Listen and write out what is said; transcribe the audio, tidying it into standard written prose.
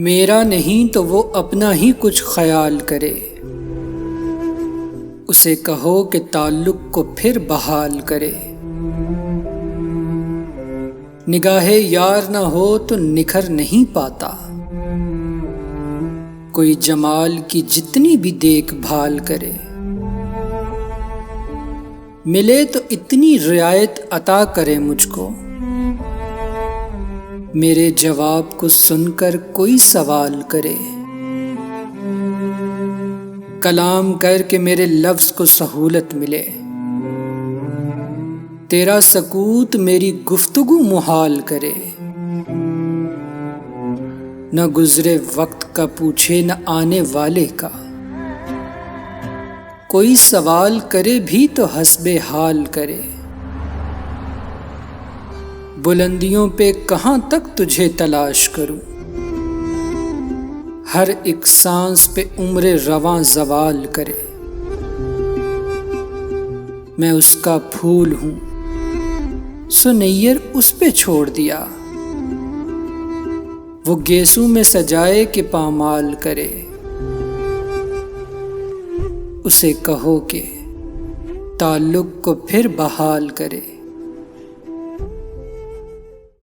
میرا نہیں تو وہ اپنا ہی کچھ خیال کرے، اسے کہو کہ تعلق کو پھر بحال کرے۔ نگاہ یار نہ ہو تو نکھر نہیں پاتا، کوئی جمال کی جتنی بھی دیکھ بھال کرے۔ ملے تو اتنی رعایت عطا کرے مجھ کو، میرے جواب کو سن کر کوئی سوال کرے۔ کلام کر کے میرے لفظ کو سہولت ملے، تیرا سکوت میری گفتگو محال کرے۔ نہ گزرے وقت کا پوچھے نہ آنے والے کا، کوئی سوال کرے بھی تو حسب حال کرے۔ بلندیوں پہ کہاں تک تجھے تلاش کروں، ہر ایک سانس پہ عمر رواں زوال کرے۔ میں اس کا پھول ہوں سو نیر اس پہ چھوڑ دیا، وہ گیسو میں سجائے کہ پامال کرے۔ اسے کہو کہ تعلق کو پھر بحال کرے۔